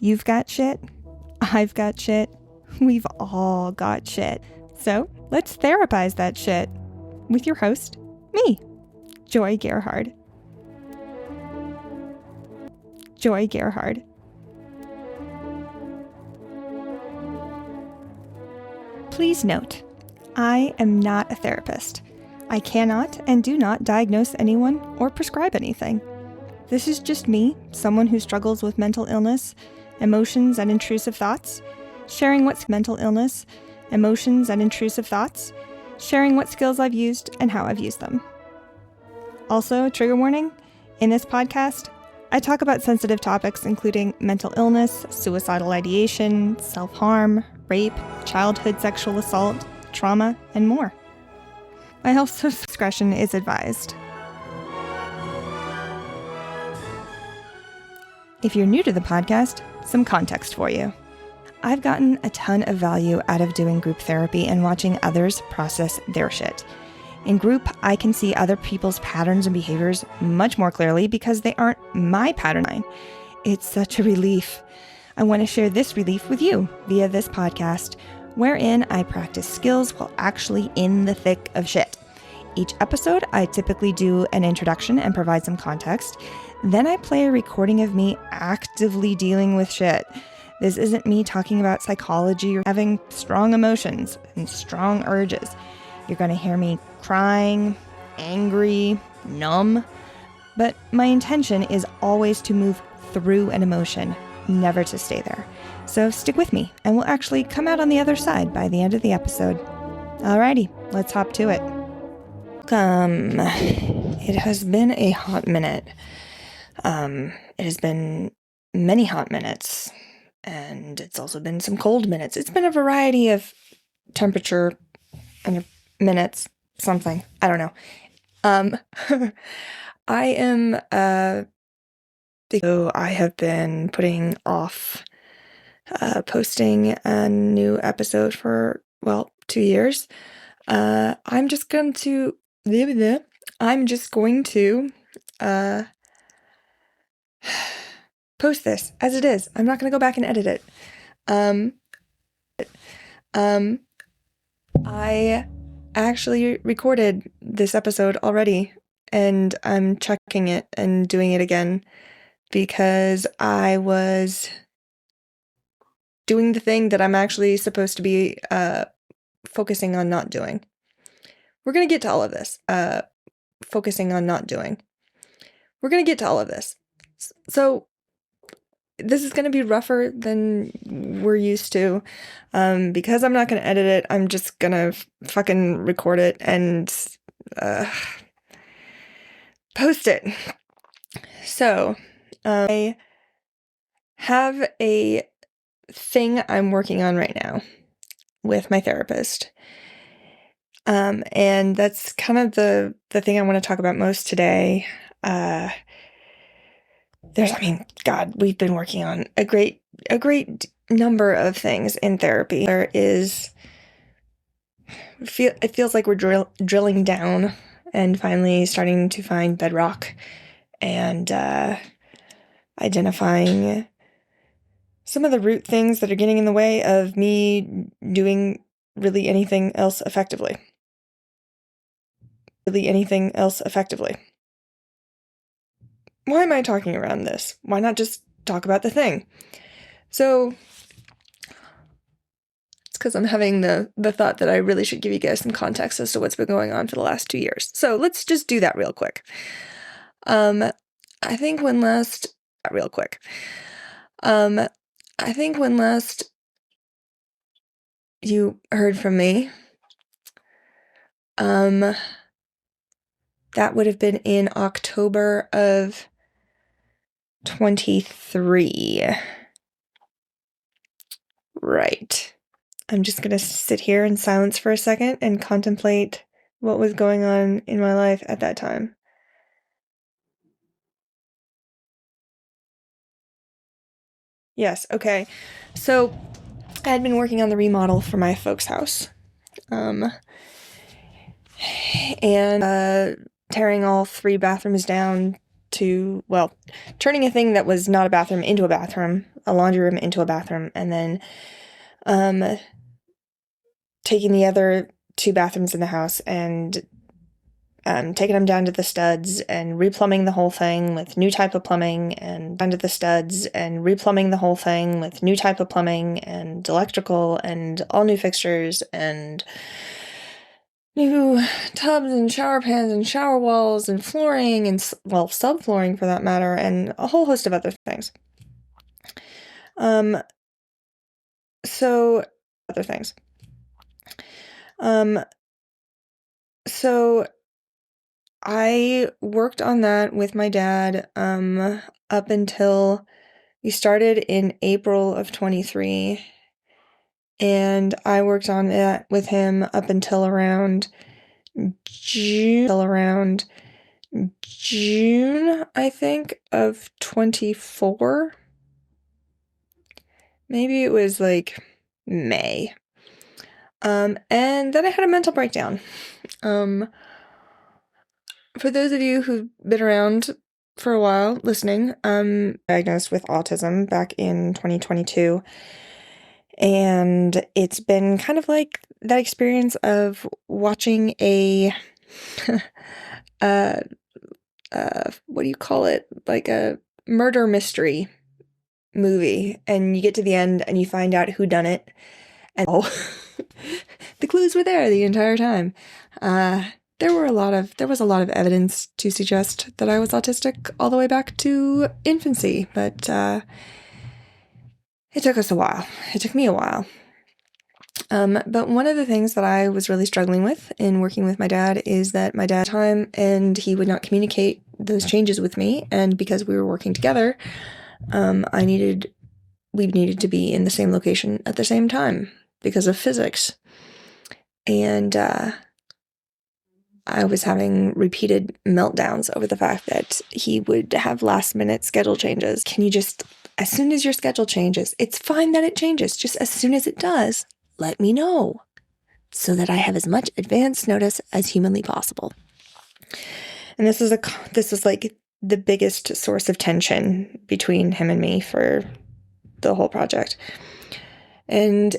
You've got shit. I've got shit. We've all got shit. So let's therapize that shit with your host, me, Joy Gerhard. Joy Gerhard. Please note, I am not a therapist. I cannot and do not diagnose anyone or prescribe anything. This is just me, someone who struggles with mental illness, emotions, and intrusive thoughts, sharing what's mental illness, emotions, and intrusive thoughts, sharing what skills I've used and how I've used them. Also, trigger warning, in this podcast, I talk about sensitive topics including mental illness, suicidal ideation, self-harm, rape, childhood sexual assault, trauma, and more. My health discretion is advised. If you're new to the podcast, some context for you. I've gotten a ton of value out of doing group therapy and watching others process their shit. In group, I can see other people's patterns and behaviors much more clearly because they aren't my pattern line. It's such a relief. I want to share this relief with you via this podcast, wherein I practice skills while actually in the thick of shit. Each episode, I typically do an introduction and provide some context. Then I play a recording of me actively dealing with shit. This isn't me talking about psychology or having strong emotions and strong urges. You're going to hear me crying, angry, numb. But my intention is always to move through an emotion, never to stay there. So stick with me, and we'll actually come out on the other side by the end of the episode. Alrighty, let's hop to it. It has been a hot minute. It has been many hot minutes, and it's also been some cold minutes. It's been a variety of temperature and minutes, something. I don't know. I have been putting off posting a new episode for, 2 years. I'm just going to post this as it is. I'm not going to go back and edit it. I actually recorded this episode already, and I'm checking it and doing it again because I was doing the thing that I'm actually supposed to be focusing on not doing. We're going to get to all of this. Focusing on not doing. We're going to get to all of this. So this is going to be rougher than we're used to. Because I'm not going to edit it, I'm just going to fucking record it and post it. So, I have a thing I'm working on right now with my therapist. And that's kind of the thing I want to talk about most today. We've been working on a great number of things in therapy. It feels like we're drilling down and finally starting to find bedrock and identifying some of the root things that are getting in the way of me doing really anything else effectively. Why am I talking around this? Why not just talk about the thing? So, it's because I'm having the thought that I really should give you guys some context as to what's been going on for the last 2 years. So let's just do that real quick. I think when last you heard from me, that would have been in October of 23. Right. I'm just going to sit here in silence for a second and contemplate what was going on in my life at that time. Yes, okay. So I had been working on the remodel for my folks' house. And tearing all 3 bathrooms down, turning a thing that was not a bathroom into a bathroom, a laundry room into a bathroom, and then taking the other 2 bathrooms in the house and taking them down to the studs and replumbing the whole thing with new type of plumbing, and down to the studs and replumbing the whole thing with new type of plumbing and electrical and all new fixtures and new tubs and shower pans and shower walls and flooring and, subflooring for that matter, and a whole host of other things. So I worked on that with my dad up until we started in April of 23, and I worked on it with him up until around June, I think, of 24. Maybe it was like May. And then I had a mental breakdown. For those of you who've been around for a while listening, diagnosed with autism back in 2022. And it's been kind of like that experience of watching a, what do you call it? Like a murder mystery movie. And you get to the end and you find out who done it. And the clues were there the entire time. There was a lot of evidence to suggest that I was autistic all the way back to infancy, but it took us a while. It took me a while. But one of the things that I was really struggling with in working with my dad is that my dad time and he would not communicate those changes with me, and because we were working together, we needed to be in the same location at the same time because of physics. And I was having repeated meltdowns over the fact that he would have last-minute schedule changes. Can you just, as soon as your schedule changes, it's fine that it changes, just as soon as it does, let me know so that I have as much advance notice as humanly possible. And this is like the biggest source of tension between him and me for the whole project. And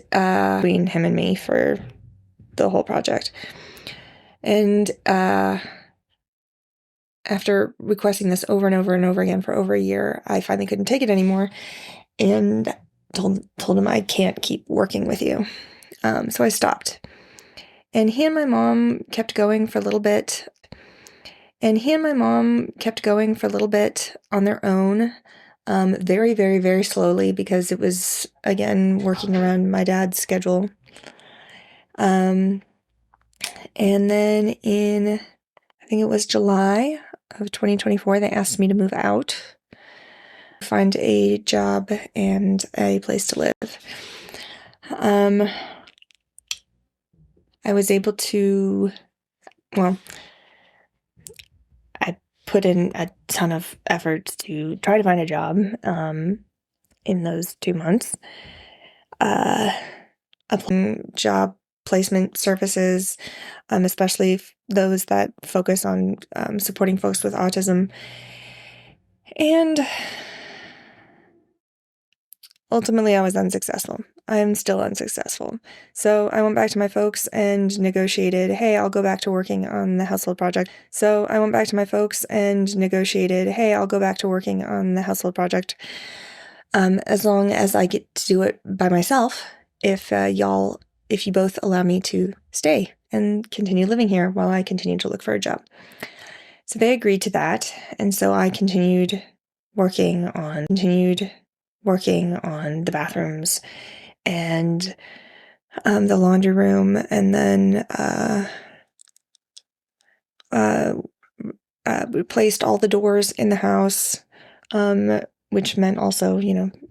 after requesting this over and over and over again for over a year, I finally couldn't take it anymore and told him I can't keep working with you. So I stopped. And he and my mom kept going for a little bit. On their own, very, very, very slowly, because it was, again, working around my dad's schedule. And then in, I think it was July of 2024, they asked me to move out, find a job and a place to live. I was able to, I put in a ton of effort to try to find a job in those 2 months. Applying job placement services, especially those that focus on supporting folks with autism. And ultimately, I was unsuccessful. I'm still unsuccessful. So I went back to my folks and negotiated, hey, I'll go back to working on the household project. As long as I get to do it by myself, if you both allow me to stay and continue living here while I continue to look for a job. So they agreed to that, and so I continued working on the bathrooms and the laundry room, and then replaced all the doors in the house, which meant also,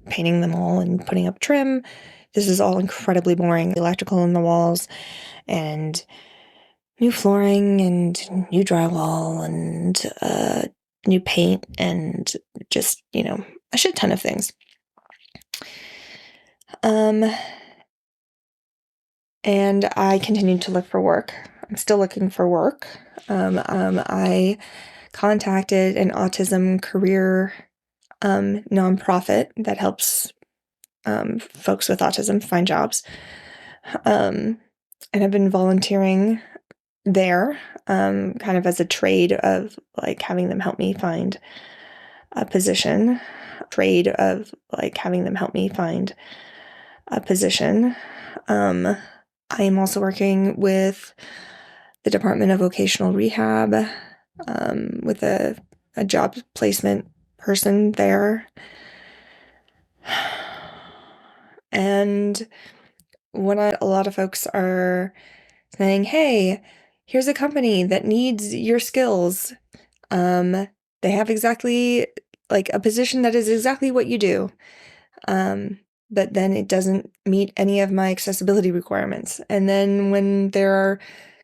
painting them all and putting up trim. This is all incredibly boring. Electrical in the walls and new flooring and new drywall and new paint and just, a shit ton of things. And I continued to look for work. I'm still looking for work. I contacted an autism career nonprofit that helps folks with autism find jobs. And I've been volunteering there, kind of as a trade of like having them help me find a position. I am also working with the Department of Vocational Rehab, with a job placement person there. And a lot of folks are saying, hey, here's a company that needs your skills. They have exactly like a position that is exactly what you do. But then it doesn't meet any of my accessibility requirements. And then when there are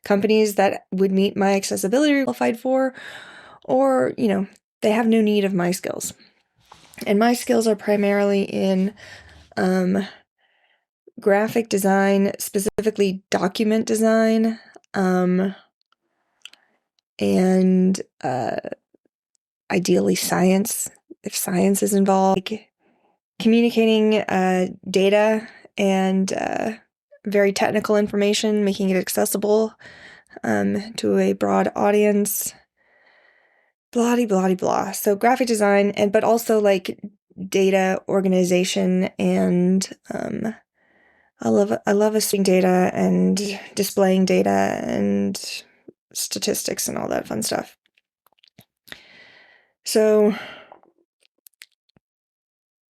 companies that would meet my accessibility qualified for, or, they have no need of my skills. And my skills are primarily in graphic design, specifically document design, and ideally science, if science is involved. Communicating data and very technical information, making it accessible to a broad audience. Blah, blah, blah. So graphic design, but also like data organization, and I love seeing data and displaying data and statistics and all that fun stuff. So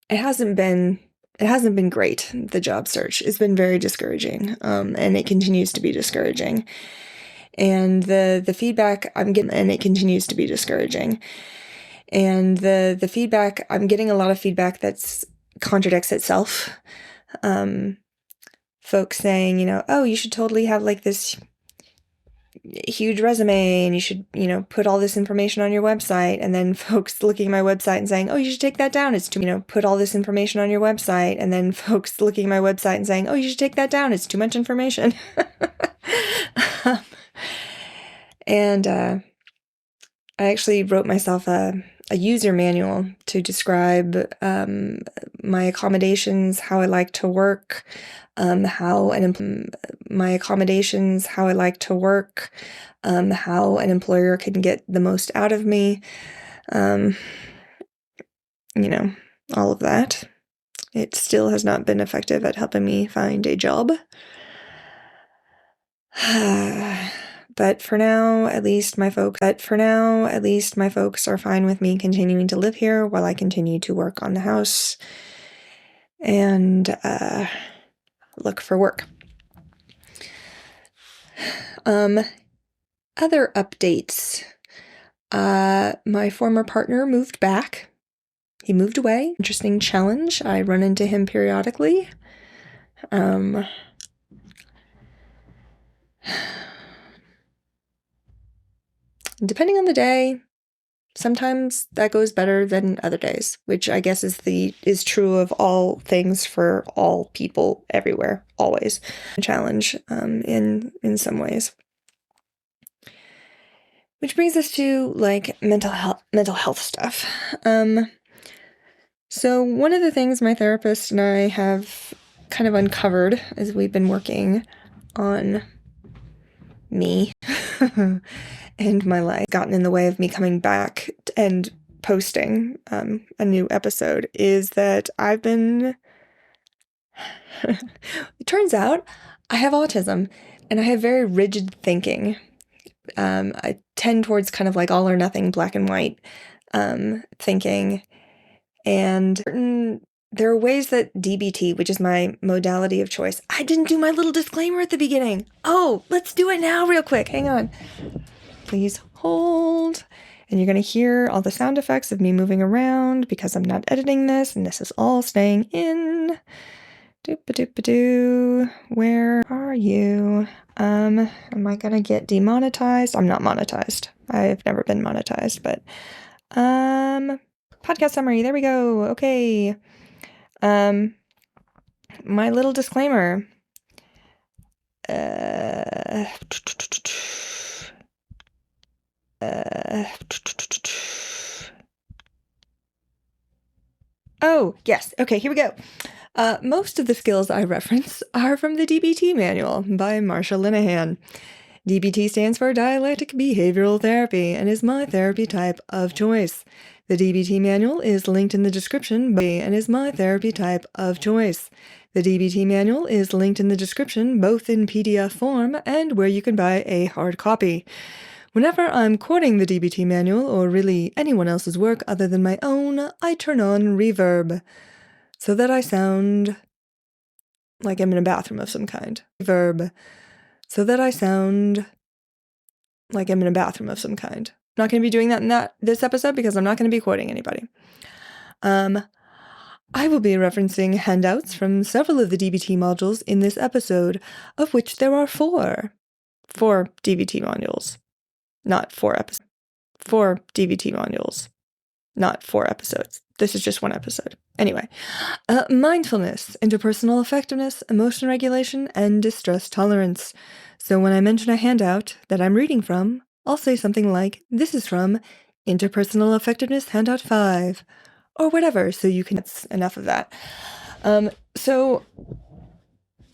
it hasn't been great. The job search has been very discouraging, and it continues to be discouraging. And the feedback I'm getting, and it continues to be discouraging. And the feedback, I'm getting a lot of feedback that's contradicts itself. Folks saying, oh, you should totally have like this huge resume, and you should, put all this information on your website. And then folks looking at my website and saying, oh, you should take that down. It's too, put all this information on your website. And then folks looking at my website and saying, oh, you should take that down. It's too much information. And I actually wrote myself a user manual to describe my accommodations, how I like to work, how an employer can get the most out of me, all of that. It still has not been effective at helping me find a job. But for now, at least my folks are fine with me continuing to live here while I continue to work on the house and look for work. Other updates. My former partner moved back. He moved away. Interesting challenge. I run into him periodically. Depending on the day, sometimes that goes better than other days, which I guess is true of all things for all people everywhere, always. A challenge in some ways. Which brings us to like mental health stuff. So one of the things my therapist and I have kind of uncovered as we've been working on me and my life, gotten in the way of me coming back and posting a new episode, is that I've been it turns out I have autism, and I have very rigid thinking. I tend towards kind of like all or nothing, black and white thinking, and there are ways that DBT, which is my modality of choice. I didn't do my little disclaimer at the beginning. Oh, let's do it now real quick. Hang on. Please hold. And you're going to hear all the sound effects of me moving around because I'm not editing this, and this is all staying in. Doop-a-doop-a-doo. Where are you? Am I going to get demonetized? I'm not monetized. I've never been monetized, but podcast summary. There we go. Okay. My little disclaimer. Oh, yes. Okay, here we go. Most of the skills I reference are from the DBT manual by Marsha Linehan. DBT stands for Dialectic Behavioral Therapy and is my therapy type of choice. The DBT manual is linked in the description and is my therapy type of choice. The DBT manual is linked in the description both in PDF form and where you can buy a hard copy. Whenever I'm quoting the DBT manual or really anyone else's work other than my own, I turn on reverb so that I sound like I'm in a bathroom of some kind. Reverb so that I sound like I'm in a bathroom of some kind. Not going to be doing that in this episode because I'm not going to be quoting anybody. I will be referencing handouts from several of the DBT modules in this episode, of which there are 4. 4 DBT modules, not 4 episodes. 4 DBT modules, not 4 episodes. This is just 1 episode. Anyway, mindfulness, interpersonal effectiveness, emotion regulation, and distress tolerance. So when I mention a handout that I'm reading from, I'll say something like, this is from Interpersonal Effectiveness Handout 5, or whatever, so you can... That's enough of that. So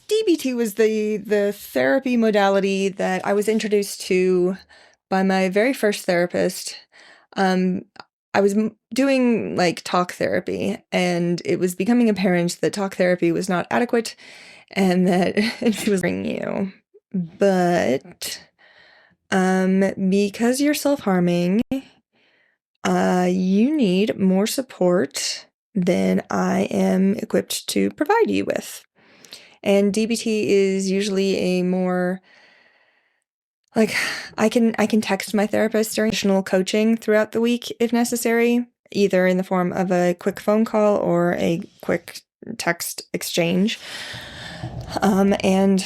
DBT was the therapy modality that I was introduced to by my very first therapist. I was doing talk therapy, and it was becoming apparent that talk therapy was not adequate and that she was bringing you. But because you're self-harming, you need more support than I am equipped to provide you with. And DBT is usually a more... I can text my therapist during additional coaching throughout the week if necessary, either in the form of a quick phone call or a quick text exchange. And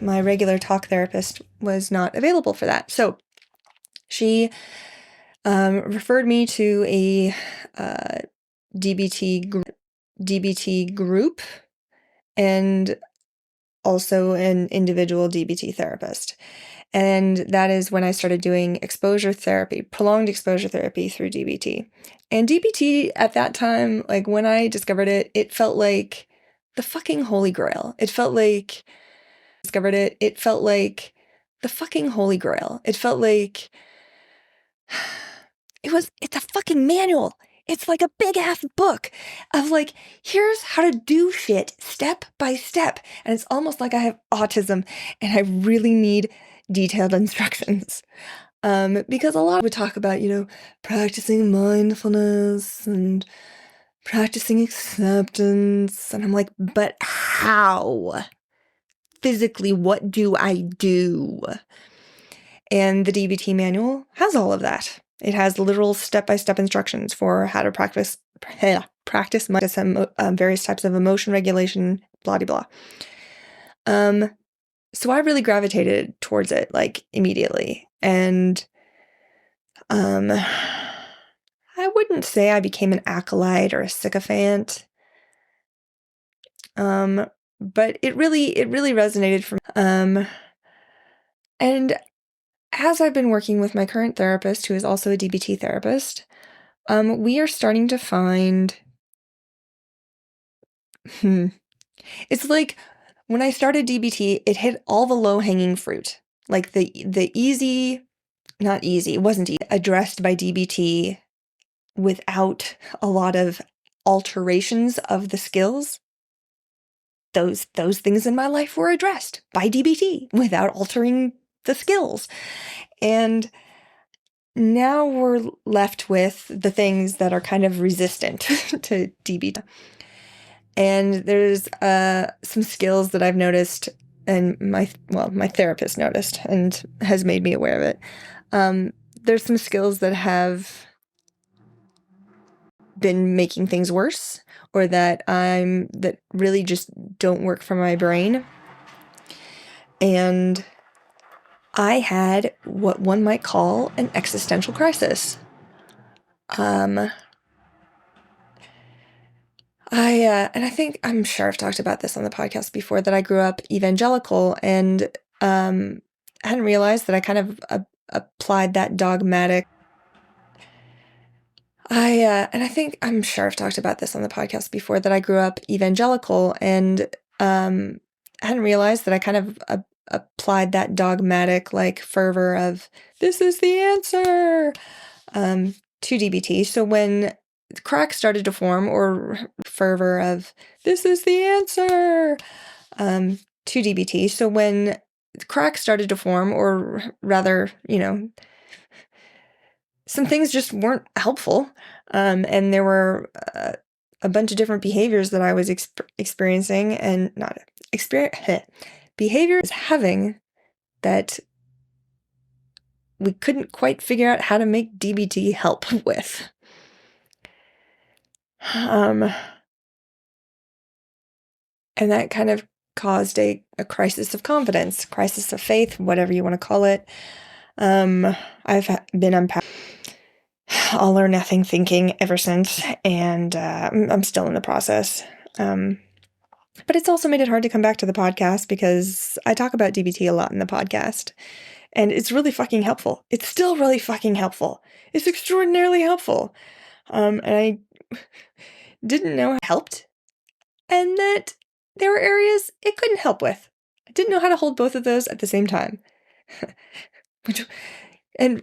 my regular talk therapist was not available for that. So she referred me to a DBT group and also an individual DBT therapist. And that is when I started doing exposure therapy, prolonged exposure therapy through DBT. And DBT at that time, when I discovered it, it felt like the fucking holy grail. It felt like the fucking holy grail. It felt like it's a fucking manual. It's like a big ass book of here's how to do shit step by step. And it's almost like I have autism and I really need detailed instructions. Because a lot would talk about, practicing mindfulness and practicing acceptance. And I'm like, but how? Physically, what do I do? And the DBT manual has all of that. It has literal step-by-step instructions for how to practice various types of emotion regulation, blah, blah, blah. So I really gravitated towards it, immediately. And I wouldn't say I became an acolyte or a sycophant. But it really resonated for me. And as I've been working with my current therapist, who is also a DBT therapist, we are starting to find... It's like when I started DBT, it hit all the low-hanging fruit. The easy... Not easy, it wasn't easy, addressed by DBT without a lot of alterations of the skills. Those things in my life were addressed by DBT without altering the skills. And now we're left with the things that are kind of resistant to DBT. And there's some skills that I've noticed, and my therapist noticed and has made me aware of it. There's some skills that have been making things worse, or that really just don't work for my brain. And I had what one might call an existential crisis. And I think, I'm sure I've talked about this on the podcast before, that I grew up evangelical, and I hadn't realized that I kind of applied that dogmatic I'm sure I've talked about this on the podcast before, that I grew up evangelical and hadn't realized that I kind of applied that dogmatic fervor of this is the answer to DBT. So when cracks started to form, or fervor of this is the answer to DBT. So when cracks started to form, or rather, some things just weren't helpful. And there were a bunch of different behaviors that I was experiencing, and not behaviors having, that we couldn't quite figure out how to make DBT help with. And that kind of caused a crisis of confidence, crisis of faith, whatever you want to call it. I've been unpacking all or nothing thinking ever since, and I'm still in the process. But it's also made it hard to come back to the podcast, because I talk about DBT a lot in the podcast, and it's really fucking helpful. It's still really fucking helpful. It's extraordinarily helpful. And I didn't know how it helped, and that there were areas it couldn't help with. I didn't know how to hold both of those at the same time. And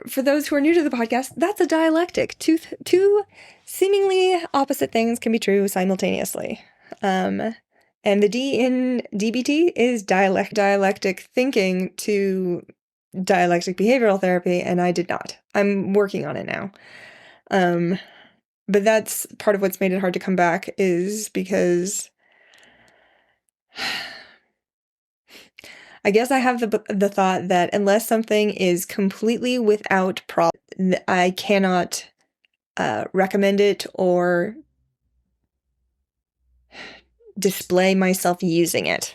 for those who are new to the podcast, that's a dialectic. Two seemingly opposite things can be true simultaneously. And the D in DBT is dialectic thinking to dialectic behavioral therapy, and I did not. I'm working on it now. But that's part of what's made it hard to come back, is because I guess I have the thought that unless something is completely without problem, I cannot recommend it or display myself using it.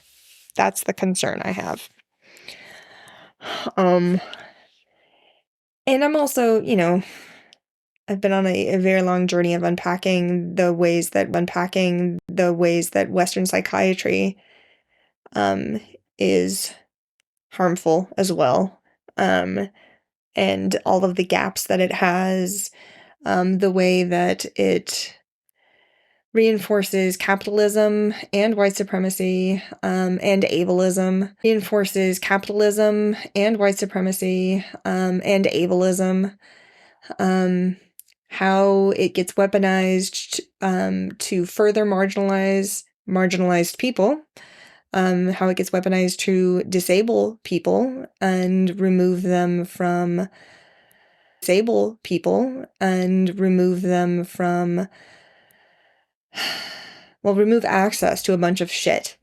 That's the concern I have. And I'm also, I've been on a very long journey of unpacking the ways that Western psychiatry is harmful as well. And all of the gaps that it has, the way that it reinforces capitalism and white supremacy, and ableism, how it gets weaponized to further marginalized people, how it gets weaponized to disable people and remove remove access to a bunch of shit,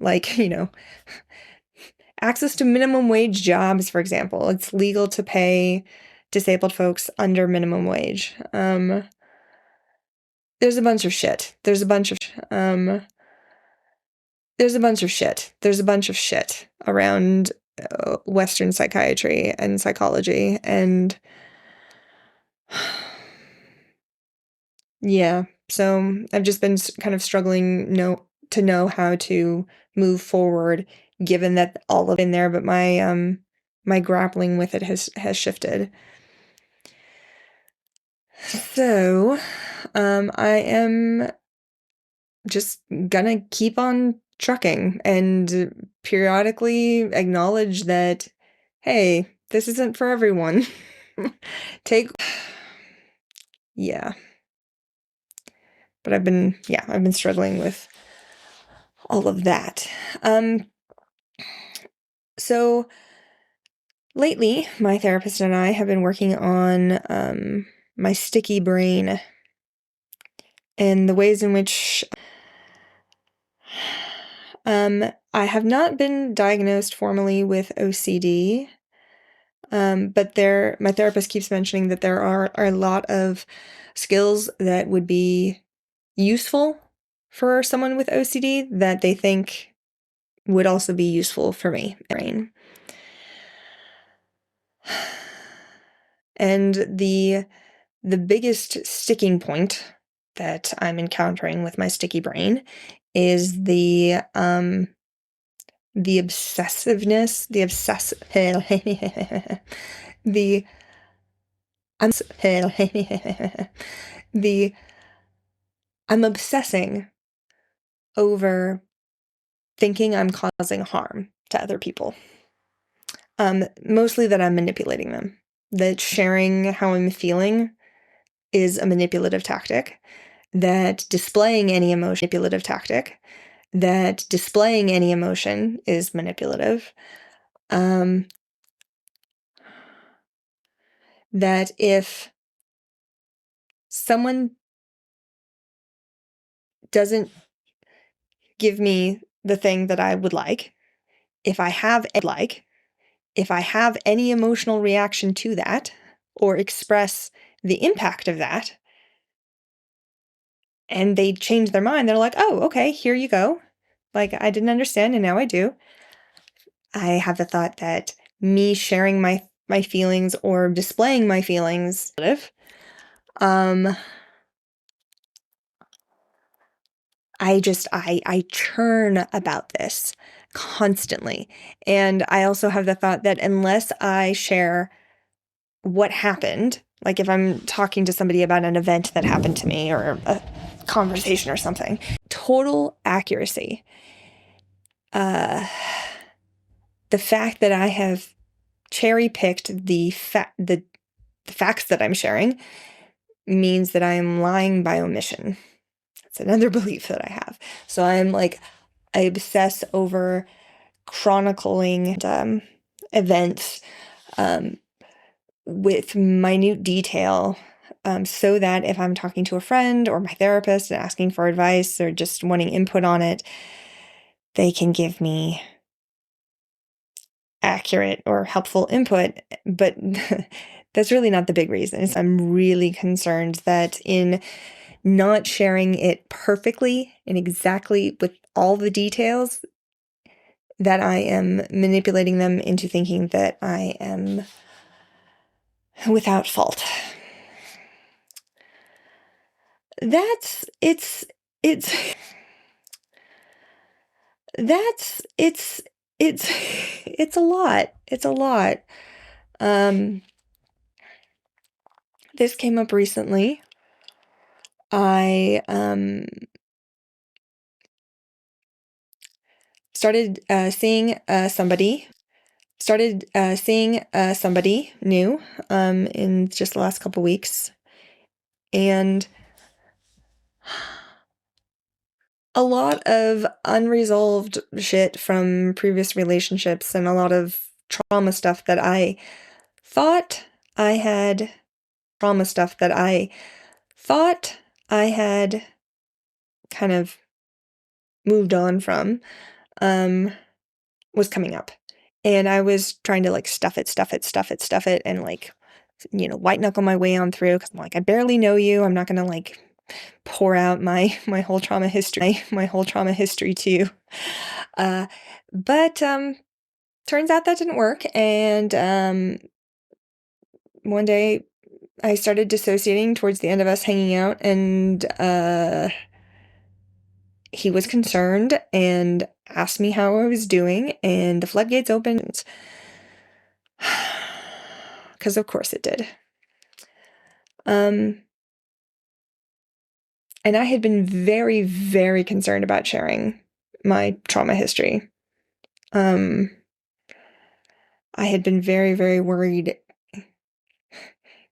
access to minimum wage jobs, for example. It's legal to pay disabled folks under minimum wage. There's a bunch of shit around Western psychiatry and psychology, and yeah, so I've just been kind of struggling to know how to move forward, given that all of it in there, but my grappling with it has shifted. So, I am just gonna keep on trucking and periodically acknowledge that, hey, this isn't for everyone. Yeah. But I've been struggling with all of that. So lately, my therapist and I have been working on my sticky brain and the ways in which I have not been diagnosed formally with OCD, but my therapist keeps mentioning that there are a lot of skills that would be useful for someone with OCD that they think would also be useful for me. And the biggest sticking point that I'm encountering with my sticky brain is the obsessiveness, I'm obsessing over thinking I'm causing harm to other people. Mostly that I'm manipulating them. That sharing how I'm feeling is a manipulative tactic. That displaying any emotion manipulative tactic. That displaying any emotion is manipulative. That if someone doesn't give me the thing that I would like, if I have any emotional reaction to that or express the impact of that, and they change their mind, they're like, oh, okay, here you go. Like, I didn't understand and now I do. I have the thought that me sharing my feelings or displaying my feelings, I churn about this constantly. And I also have the thought that unless I share what happened, like if I'm talking to somebody about an event that happened to me or a conversation or something, total accuracy. The fact that I have cherry-picked the facts that I'm sharing means that I am lying by omission. That's another belief that I have. So I obsess over chronicling events with minute detail, so that if I'm talking to a friend or my therapist and asking for advice or just wanting input on it, they can give me accurate or helpful input. But that's really not the big reason. I'm really concerned that in not sharing it perfectly and exactly with all the details, that I am manipulating them into thinking that I am without fault. It's a lot. It's a lot. This came up recently. I started seeing somebody new in just the last couple weeks, and a lot of unresolved shit from previous relationships and a lot of trauma stuff that I thought I had kind of moved on from, was coming up. And I was trying to like stuff it, and like, white knuckle my way on through, because I'm like, I barely know you. I'm not gonna like pour out my whole trauma history to you. But turns out that didn't work. And one day I started dissociating towards the end of us hanging out, and he was concerned and asked me how I was doing, and the floodgates opened. Because of course it did. And I had been very, very concerned about sharing my trauma history. I had been very, very worried,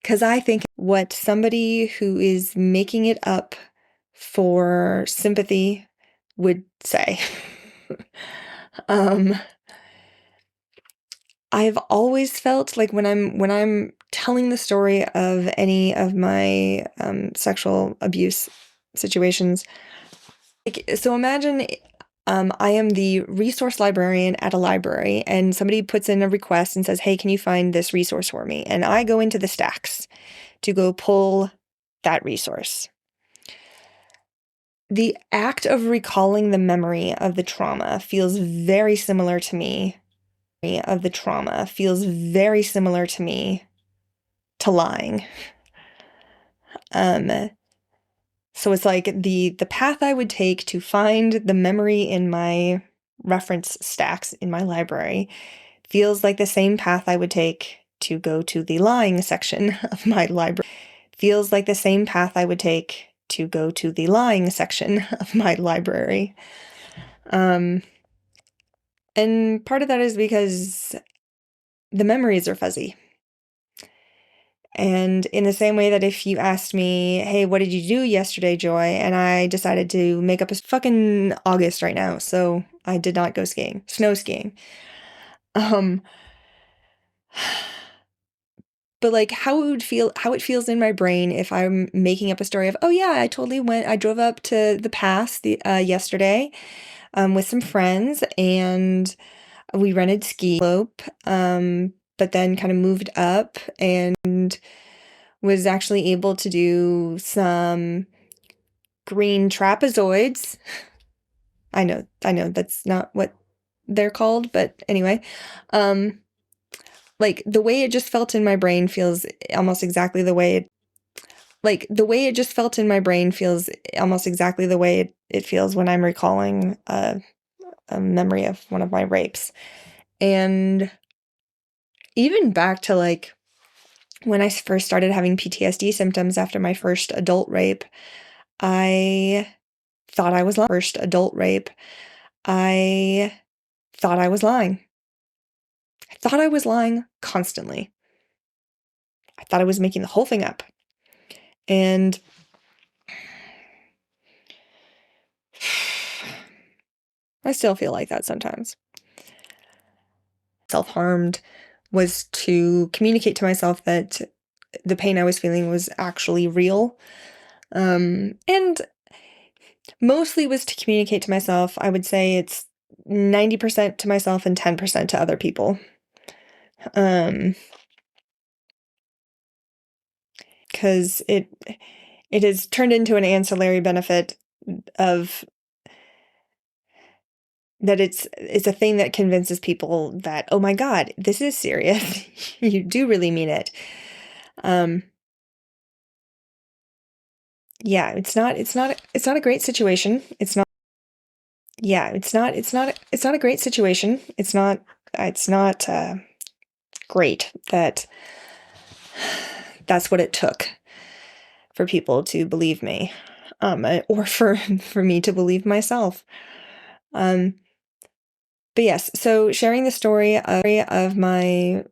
because I think what somebody who is making it up for sympathy would say. I've always felt like when I'm telling the story of any of my sexual abuse situations, so imagine I am the resource librarian at a library, and somebody puts in a request and says, hey, can you find this resource for me? And I go into the stacks to go pull that resource. The act of recalling the memory of the trauma feels very similar to me to lying. So it's like the path I would take to find the memory in my reference stacks in my library feels like the same path I would take to go to the lying section of my library. feels like the same path I would take to go to the lying section of my library. And part of that is because the memories are fuzzy. And in the same way that if you asked me, hey, what did you do yesterday, Joy? And I decided to make up a fucking August right now. So I did not go skiing, snow skiing. But like how it feels in my brain if I'm making up a story of, oh yeah, I drove up to the pass yesterday, with some friends and we rented ski slope, but then kind of moved up and was actually able to do some green trapezoids. I know that's not what they're called, but anyway, like the way it just felt in my brain feels almost exactly the way it feels when I'm recalling a memory of one of my rapes. And even back to like when I first started having PTSD symptoms after my first adult rape, I thought I was lying. I thought I was lying. I thought I was lying constantly. I thought I was making the whole thing up. And I still feel like that sometimes. Self-harmed was to communicate to myself that the pain I was feeling was actually real. And mostly was to communicate to myself. I would say it's 90% to myself and 10% to other people. Because it has turned into an ancillary benefit of that it's a thing that convinces people that, oh my God, this is serious. You do really mean it. Yeah, it's not a great situation. It's not a great situation. It's not great that that's what it took for people to believe me, or for me to believe myself. But yes, so sharing the story of my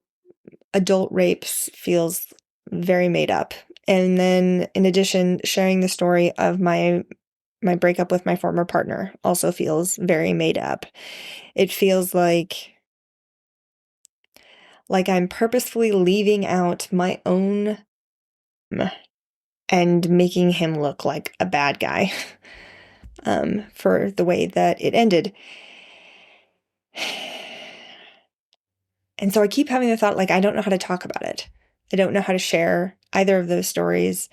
adult rapes feels very made up. And then in addition, sharing the story of my breakup with my former partner also feels very made up. It feels like I'm purposefully leaving out my own and making him look like a bad guy, for the way that it ended. And so I keep having the thought, like, I don't know how to talk about it. I don't know how to share either of those stories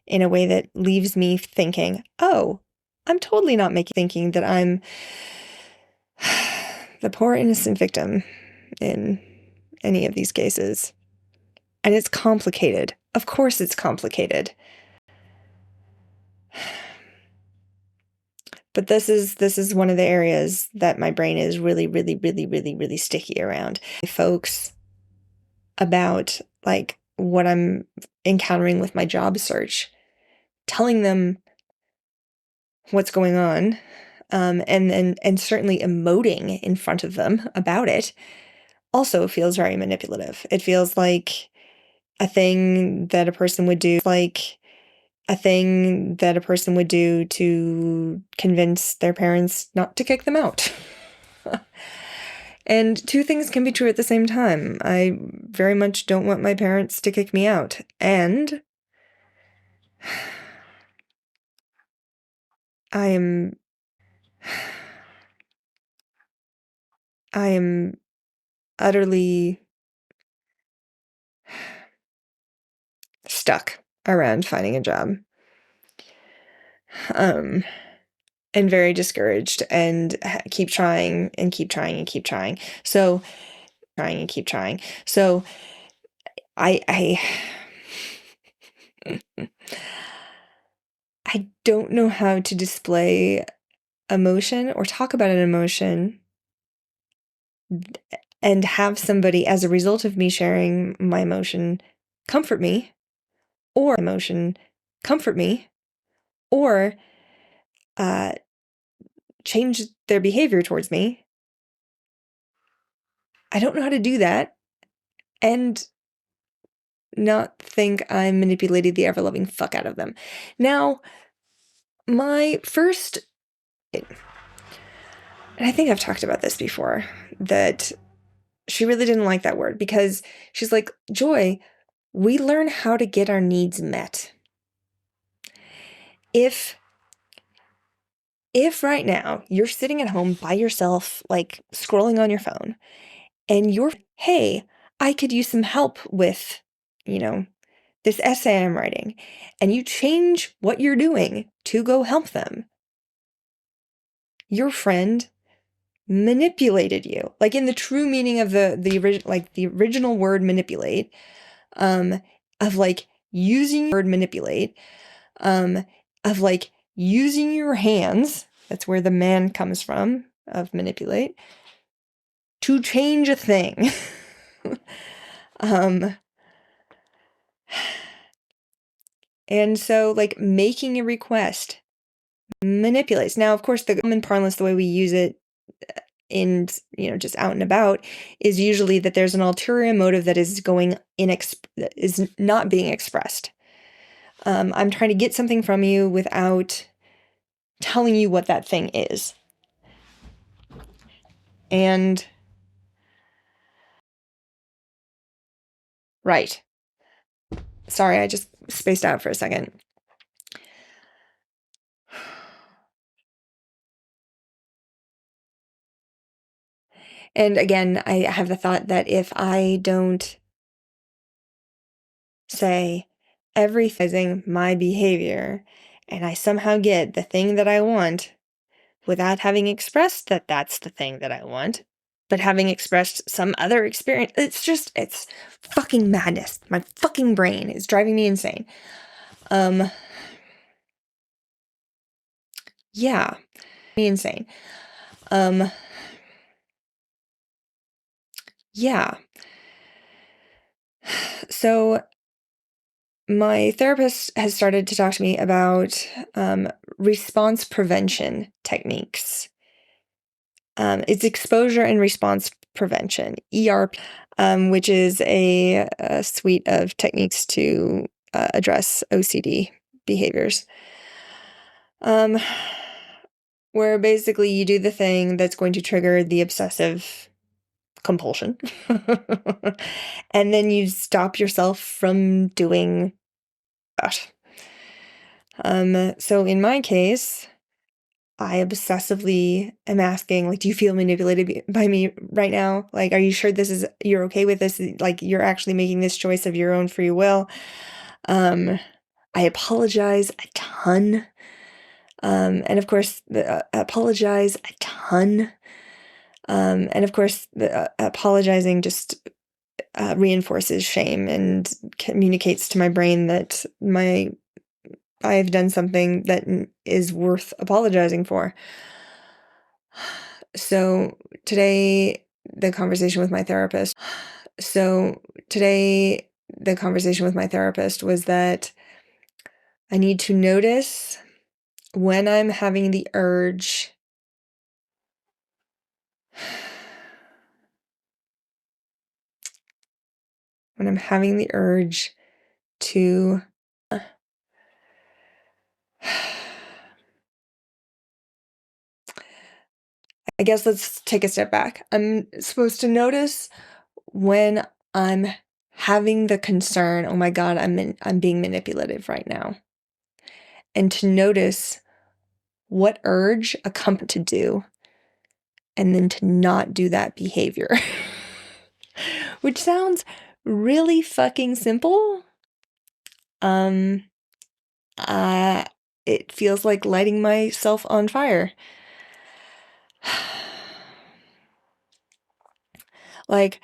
in a way that leaves me thinking, oh, I'm totally not thinking that I'm the poor innocent victim in any of these cases. And it's complicated. Of course it's complicated. But this is one of the areas that my brain is really, really, really, really, really sticky around. Folks about like what I'm encountering with my job search, telling them what's going on, and certainly emoting in front of them about it also feels very manipulative. It feels like a thing that a person would do, to convince their parents not to kick them out. And two things can be true at the same time. I very much don't want my parents to kick me out. And I am utterly stuck around finding a job. And very discouraged and keep trying and keep trying and keep trying. So I I don't know how to display emotion or talk about an emotion and have somebody, as a result of me sharing my emotion, comfort me, or emotion comfort me, or change their behavior towards me. I don't know how to do that and not think I'm manipulating the ever-loving fuck out of them. Now, my first, and I think I've talked about this before, that she really didn't like that word because she's like, Joy, we learn how to get our needs met. If right now you're sitting at home by yourself, like scrolling on your phone, and you're, hey, I could use some help with, this essay I'm writing, and you change what you're doing to go help them, your friend manipulated you, like in the true meaning of the original word manipulate, of like using word manipulate, of like using your hands, that's where the man comes from, of manipulate, to change a thing. And so like making a request manipulates. Now, of course, the common parlance, the way we use it in, just out and about, is usually that there's an ulterior motive that is is not being expressed. I'm trying to get something from you without telling you what that thing is. And right. Sorry, I just spaced out for a second. And again, I have the thought that if I don't say everything my behavior and I somehow get the thing that I want without having expressed that that's the thing that I want, but having expressed some other experience, it's fucking madness. My fucking brain is driving me insane. Yeah, me insane. Yeah. So my therapist has started to talk to me about response prevention techniques. It's exposure and response prevention, ERP, which is a suite of techniques to address OCD behaviors. Where basically you do the thing that's going to trigger the obsessive compulsion. And then you stop yourself from doing that. So in my case, I obsessively am asking, like, do you feel manipulated by me right now? Like, are you sure you're okay with this? Like, you're actually making this choice of your own free will. I apologize a ton. And of course, apologize a ton. And of course, apologizing just reinforces shame and communicates to my brain that I've done something that is worth apologizing for. So today, the conversation with my therapist was that I need to notice when I'm having the urge to I guess let's take a step back. I'm supposed to notice when I'm having the concern, oh my God, I'm being manipulative right now. And to notice what urge accompanied to do, and then to not do that behavior. Which sounds really fucking simple. It feels like lighting myself on fire. Like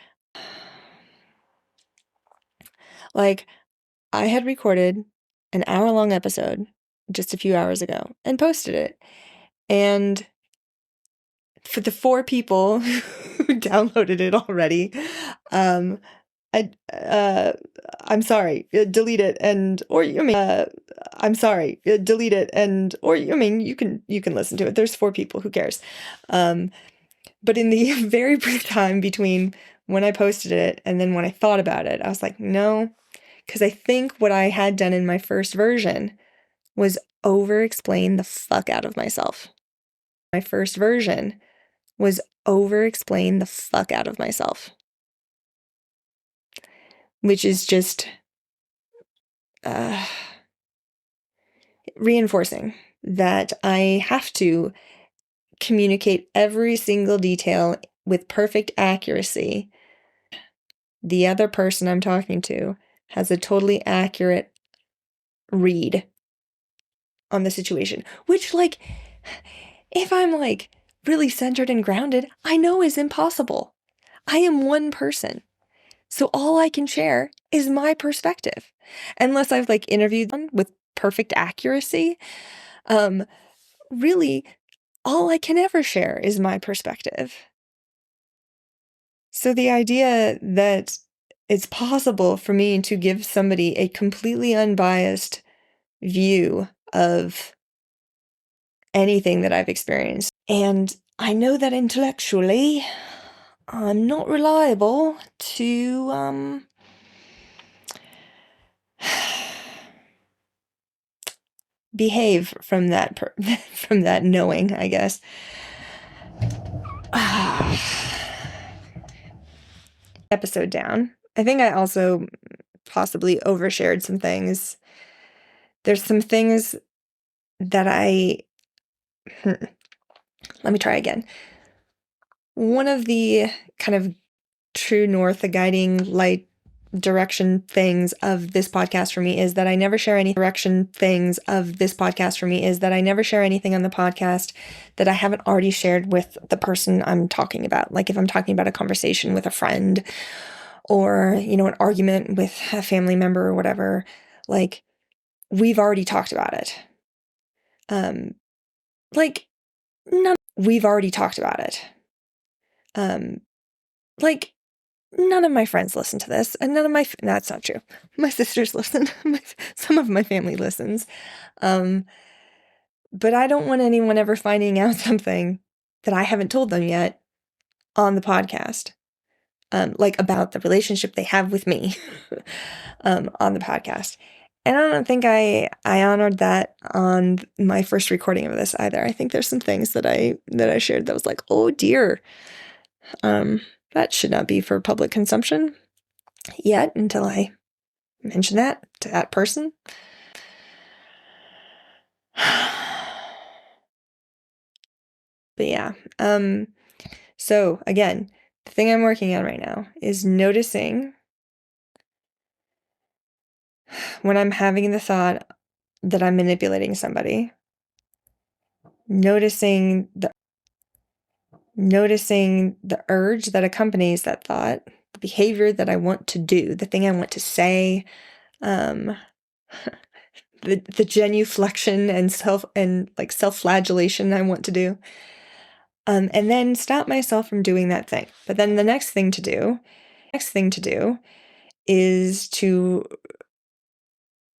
I had recorded an hour-long episode just a few hours ago and posted it. And for the 4 people who downloaded it already, I'm sorry, delete it, and or you mean I'm sorry, delete it, and or you mean you can listen to it. There's 4 people, who cares? But in the very brief time between when I posted it and then when I thought about it, I was like, no, because I think what I had done in my first version was over-explain the fuck out of myself. My first version was over-explain the fuck out of myself, which is just reinforcing that I have to communicate every single detail with perfect accuracy. The other person I'm talking to has a totally accurate read on the situation, which, like, if I'm like really centered and grounded, I know is impossible. I am one person. So all I can share is my perspective. Unless I've like interviewed them with perfect accuracy, really all I can ever share is my perspective. So the idea that it's possible for me to give somebody a completely unbiased view of anything that I've experienced, and I know that intellectually I'm not reliable to behave from that from that knowing, I guess. Episode down. I think I also possibly overshared some things. There's some things that let me try again. One of the kind of true north, the guiding light direction things of this podcast for me is that I never share any direction things of this podcast for me is that I never share anything on the podcast that I haven't already shared with the person I'm talking about. Like if I'm talking about a conversation with a friend or, an argument with a family member or whatever, like we've already talked about it. We've already talked about it. None of my friends listen to this, and that's not true. My sisters listen. Some of my family listens. But I don't want anyone ever finding out something that I haven't told them yet on the podcast, like about the relationship they have with me, on the podcast. And I don't think I honored that on my first recording of this either. I think there's some things that I shared that was like, oh dear, that should not be for public consumption yet until I mention that to that person. But yeah, so again, the thing I'm working on right now is noticing when I'm having the thought that I'm manipulating somebody, noticing the urge that accompanies that thought, the behavior that I want to do, the thing I want to say, the genuflection and self-flagellation I want to do, and then stop myself from doing that thing. But then the next thing to do is to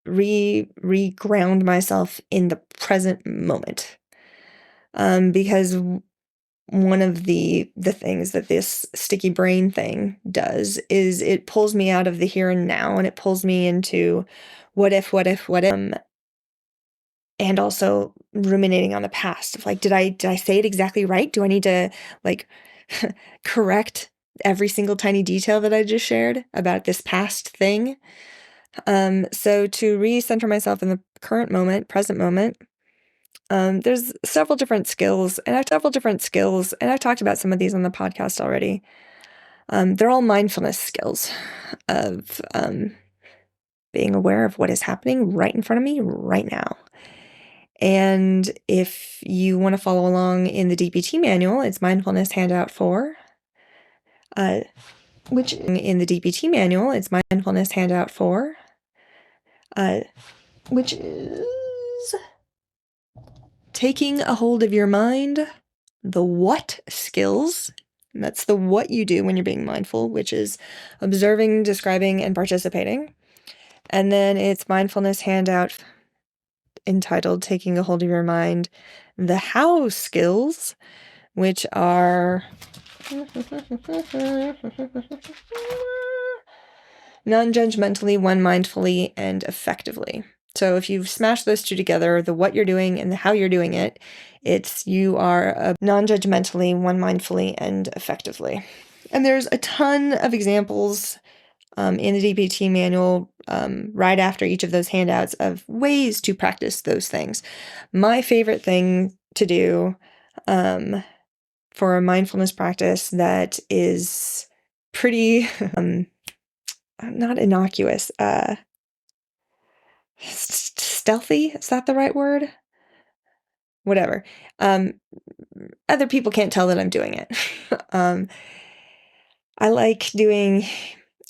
re-ground myself in the present moment, because one of the things that this sticky brain thing does is it pulls me out of the here and now, and it pulls me into what if, and also ruminating on the past of like, did I say it exactly right? Do I need to like correct every single tiny detail that I just shared about this past thing? So to recenter myself in the present moment, there's several different skills, and I've talked about some of these on the podcast already. They're all mindfulness skills of being aware of what is happening right in front of me right now. And if you want to follow along in the DPT manual, it's mindfulness handout 4, which in the DPT manual, it's mindfulness handout 4, which is taking a hold of your mind, the what skills, That's the what you do when you're being mindful, which is observing, describing, and participating. And then it's mindfulness handout entitled Taking a Hold of Your Mind, the how skills, which are non-judgmentally, one mindfully, and effectively. So if you smash those two together, the what you're doing and the how you're doing it, it's you are non-judgmentally, one mindfully, and effectively. And there's a ton of examples in the DBT manual right after each of those handouts of ways to practice those things. My favorite thing to do for a mindfulness practice that is pretty not innocuous, stealthy, is that the right word? Whatever. Other people can't tell that I'm doing it. I like doing,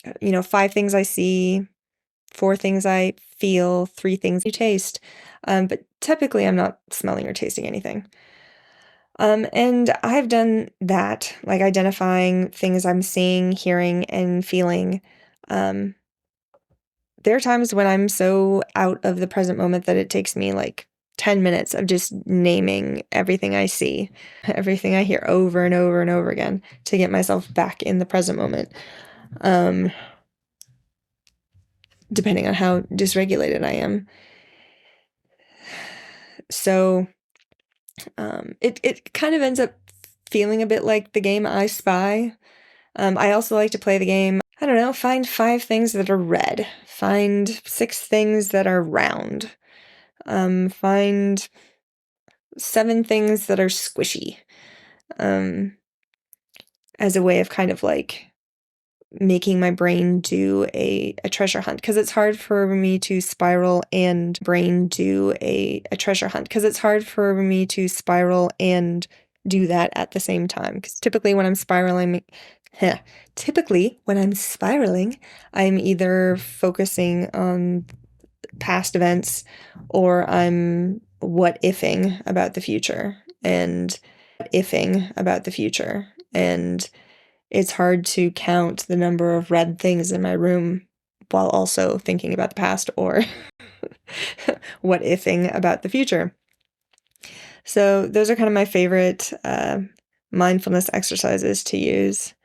5 things I see, 4 things I feel, 3 things you taste. But typically I'm not smelling or tasting anything. And I've done that, like identifying things I'm seeing, hearing, and feeling. There are times when I'm so out of the present moment that it takes me like 10 minutes of just naming everything I see, everything I hear over and over and over again to get myself back in the present moment. Depending on how dysregulated I am. So it kind of ends up feeling a bit like the game I Spy. I also like to play the game, I don't know, find 5 things that are red, find 6 things that are round, find 7 things that are squishy, as a way of kind of like making my brain do a treasure hunt, because it's hard for me to spiral and do that at the same time, because typically when I'm spiraling, I'm either focusing on past events or I'm what-ifing about the future, and it's hard to count the number of red things in my room while also thinking about the past or what-ifing about the future. So those are kind of my favorite mindfulness exercises to use.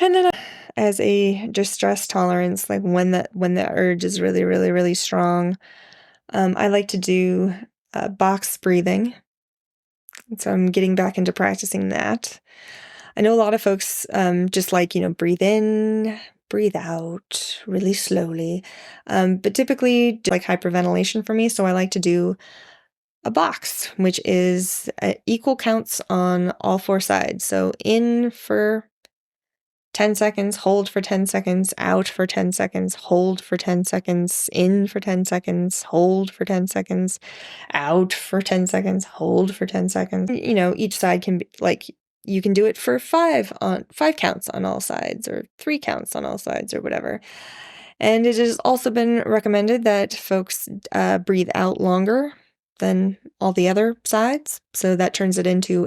And then as a distress tolerance, like when the urge is really, really, really strong, I like to do box breathing. So I'm getting back into practicing that. I know a lot of folks just like, breathe in, breathe out really slowly. But typically like hyperventilation for me. So I like to do a box, which is equal counts on all 4 sides. So in for 10 seconds, hold for 10 seconds, out for 10 seconds, hold for 10 seconds, in for 10 seconds, hold for 10 seconds, out for 10 seconds, hold for 10 seconds. Each side can be like, you can do it for 5 counts on all sides, or 3 counts on all sides, or whatever. And it has also been recommended that folks breathe out longer than all the other sides. So that turns it into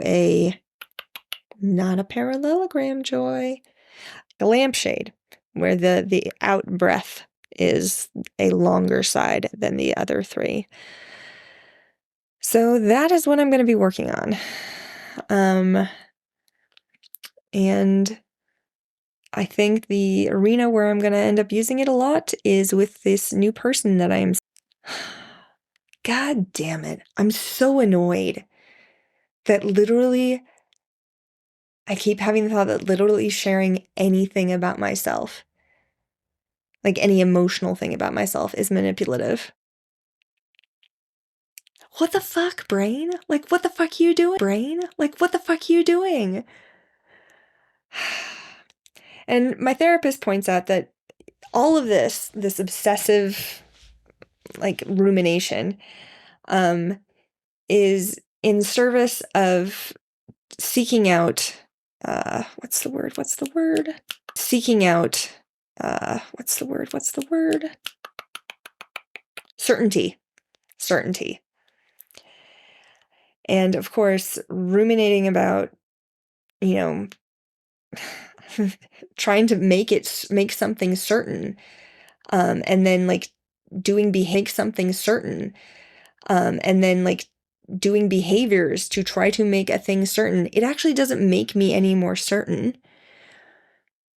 not a parallelogram, Joy, a lampshade, where the out breath is a longer side than the other 3. So that is what I'm going to be working on. And I think the arena where I'm going to end up using it a lot is with this new person that I'm. God damn it. I'm so annoyed that literally I keep having the thought that literally sharing anything about myself, like any emotional thing about myself, is manipulative. What the fuck, brain? Like, what the fuck you doing? And my therapist points out that all of this obsessive, like, rumination, is in service of seeking out, certainty. And of course, ruminating about, you know, trying to make something certain, and then like make something certain, and then like doing behaviors to try to make a thing certain, it actually doesn't make me any more certain.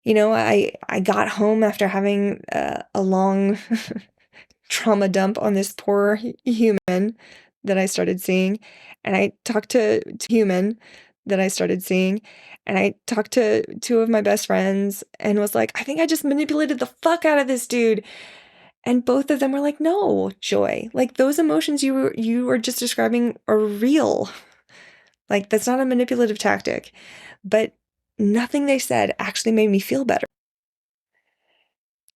I got home after having a long trauma dump on this poor human that I started seeing, and I talked to human that I started seeing, and I talked to two of my best friends and was like, I think I just manipulated the fuck out of this dude. And both of them were like, no, Joy, like those emotions you were just describing are real. Like that's not a manipulative tactic. But nothing they said actually made me feel better.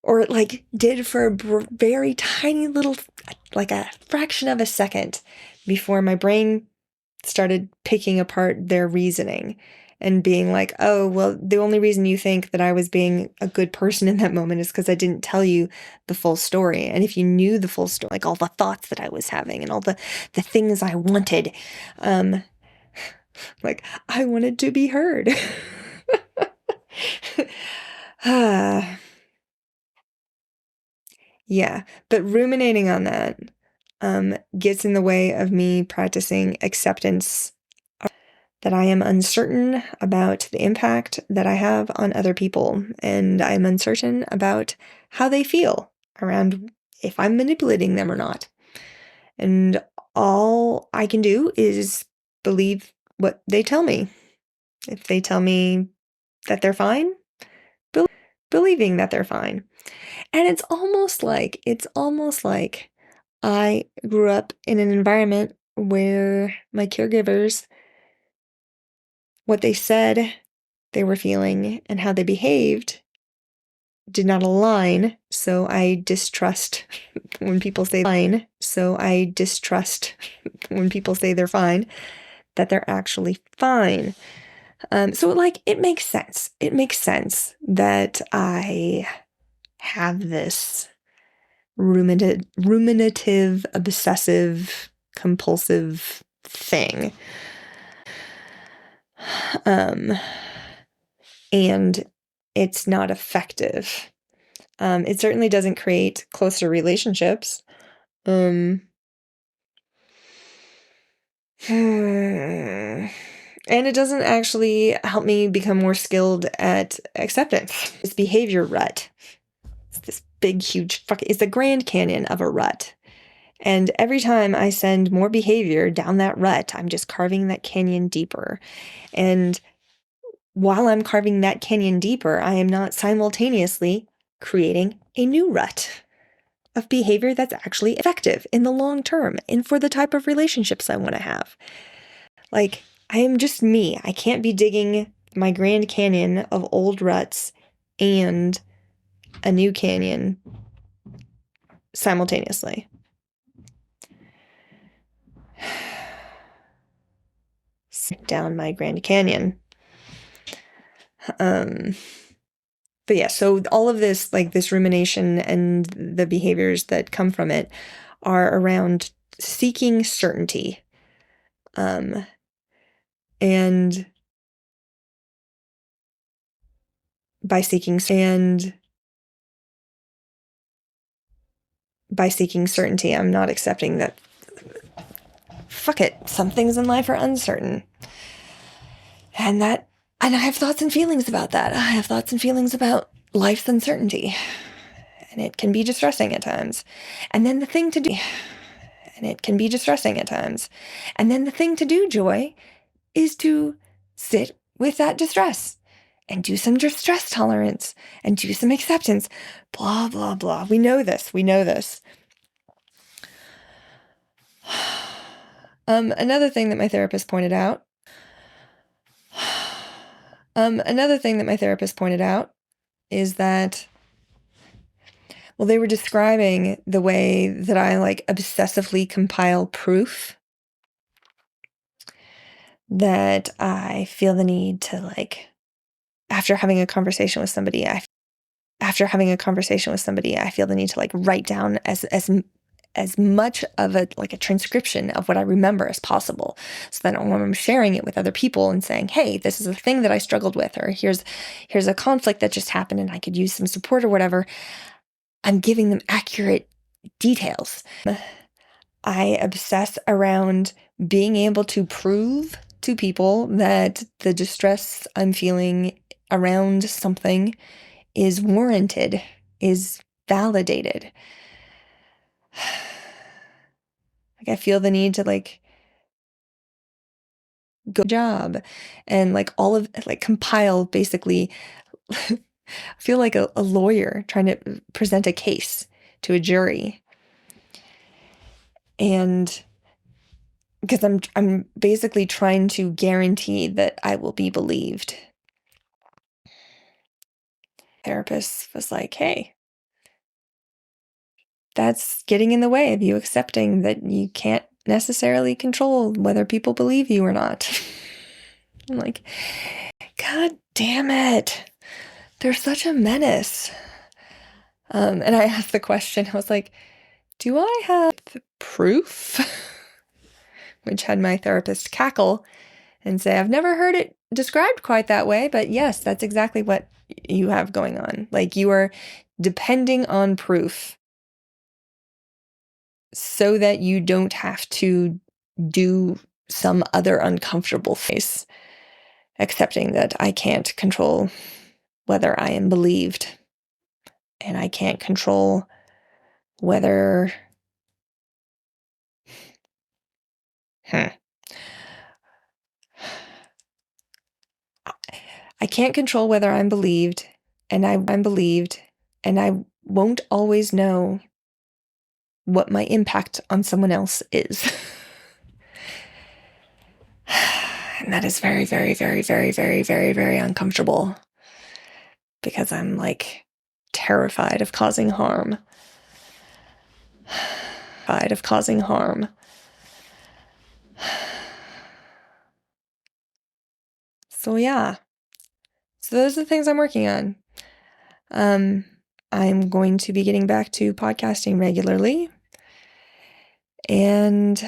Or it like did for a very tiny little, like a fraction of a second before my brain started picking apart their reasoning and being like, oh, well, the only reason you think that I was being a good person in that moment is because I didn't tell you the full story. And if you knew the full story, like all the thoughts that I was having and all the things I wanted, like I wanted to be heard. Yeah, but ruminating on that gets in the way of me practicing acceptance that I am uncertain about the impact that I have on other people, and I'm uncertain about how they feel around if I'm manipulating them or not. And all I can do is believe what they tell me. If they tell me that they're fine, believing that they're fine. And it's almost like I grew up in an environment where my caregivers, what they said they were feeling and how they behaved did not align. So I distrust when people say fine. So I distrust when people say they're fine, that they're actually fine. So like it makes sense. It makes sense that I have this ruminative, obsessive, compulsive thing. And it's not effective. It certainly doesn't create closer relationships. And it doesn't actually help me become more skilled at acceptance. This behavior rut. It's this big, huge it's the Grand Canyon of a rut. And every time I send more behavior down that rut, I'm just carving that canyon deeper. And while I'm carving that canyon deeper, I am not simultaneously creating a new rut of behavior that's actually effective in the long term and for the type of relationships I want to have. Like, I am just me. I can't be digging my Grand Canyon of old ruts and a new canyon simultaneously. Sit down my Grand Canyon. But yeah, so all of this, like this rumination and the behaviors that come from it are around seeking certainty. And by seeking certainty, I'm not accepting that, fuck it, some things in life are uncertain. And I have thoughts and feelings about that. I have thoughts and feelings about life's uncertainty. And it can be distressing at times. And then the thing to do, Joy, is to sit with that distress and do some distress tolerance and do some acceptance. Blah, blah, blah. We know this. Another thing that my therapist pointed out is that, well, they were describing the way that I like obsessively compile proof that I feel the need to, like, after having a conversation with somebody, I feel the need to like write down as as much of a transcription of what I remember as possible. So then when I'm sharing it with other people and saying, hey, this is a thing that I struggled with, or here's a conflict that just happened and I could use some support or whatever, I'm giving them accurate details. I obsess around being able to prove to people that the distress I'm feeling around something is warranted, is validated. I feel the need to go job and all of compile basically. I feel like a lawyer trying to present a case to a jury. And because I'm basically trying to guarantee that I will be believed. Therapist was like, hey, that's getting in the way of you accepting that you can't necessarily control whether people believe you or not. I'm like, God damn it. They're such a menace. And I asked the question, I was like, do I have proof? Which had my therapist cackle and say, I've never heard it described quite that way, but yes, that's exactly what you have going on. You are depending on proof so that you don't have to do some other uncomfortable face, accepting that I can't control whether I am believed, and I can't control whether I can't control whether I'm believed, and I'm believed, and I won't always know what my impact on someone else is. And that is very, very, very, very, very, very, very uncomfortable because I'm terrified of causing harm. So yeah. So those are the things I'm working on. I'm going to be getting back to podcasting regularly. And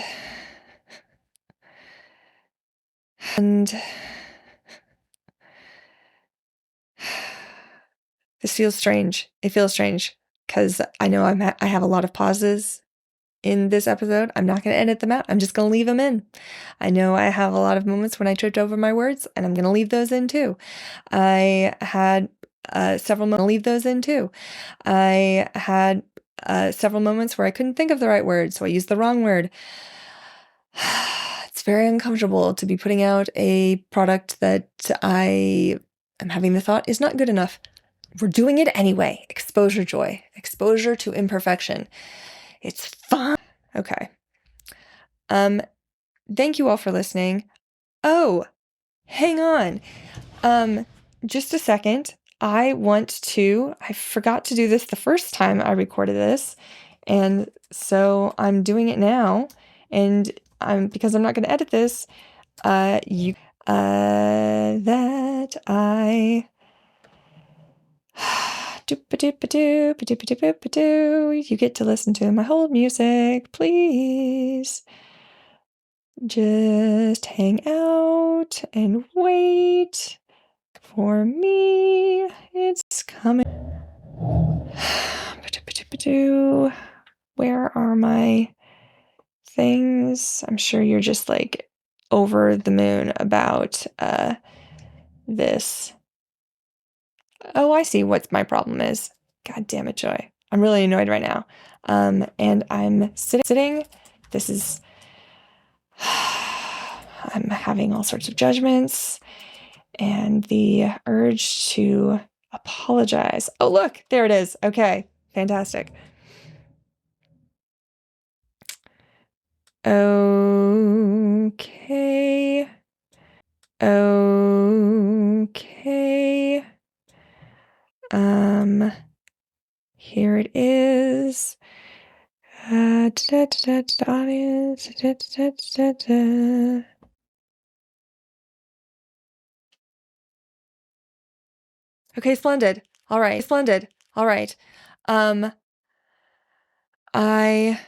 this feels strange. It feels strange because I know I have a lot of pauses in this episode. I'm not going to edit them out. I'm just going to leave them in. I know I have a lot of moments when I tripped over my words, and I'm going to leave those in too. I had several moments where I couldn't think of the right word, so I used the wrong word. It's very uncomfortable to be putting out a product that I am having the thought is not good enough. We're doing it anyway. Exposure joy. Exposure to imperfection. It's fun. Okay. Thank you all for listening. Oh, hang on. Just a second. I forgot to do this the first time I recorded this. And so I'm doing it now. And because I'm not going to edit this, you get to listen to my whole music, please. Just hang out and wait for me. It's coming. Where are my things? I'm sure you're just over the moon about this. Oh, I see what my problem is. God damn it, Joy. I'm really annoyed right now. And I'm sitting. This is I'm having all sorts of judgments and the urge to apologize. Oh, look, there it is. Okay, fantastic. Okay. Here it is. Okay, splendid. All right. I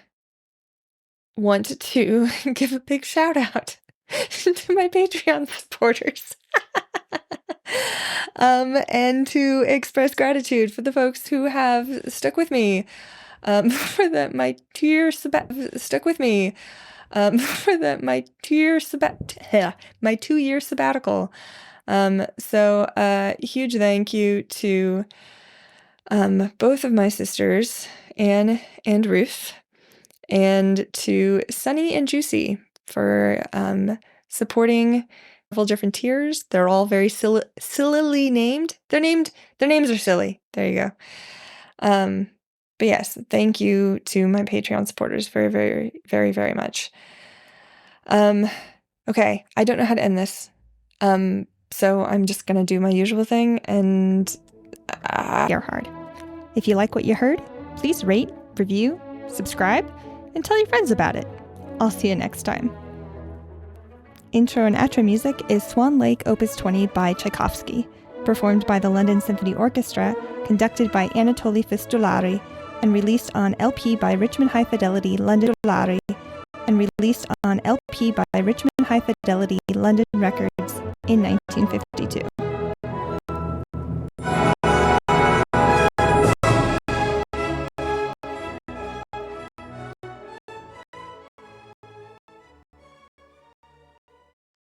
want to give a big shout out to my Patreon supporters. And to express gratitude for the folks who have stuck with me, for my 2-year stuck with me, for my 2-year my 2-year sabbatical. So huge thank you to both of my sisters, Anne and Ruth, and to Sunny and Juicy for supporting several different tiers. They're all very sillily named. Their names are silly. There you go. But yes, thank you to my Patreon supporters very, very, very, very much. Okay, I don't know how to end this. So I'm just gonna do my usual thing and you're hard. If you like what you heard, please rate, review, subscribe, and tell your friends about it. I'll see you next time. Intro and outro music is Swan Lake Opus 20 by Tchaikovsky, performed by the London Symphony Orchestra, conducted by Anatoly Fistulari, and released on LP by Richmond High Fidelity London Records in 1952.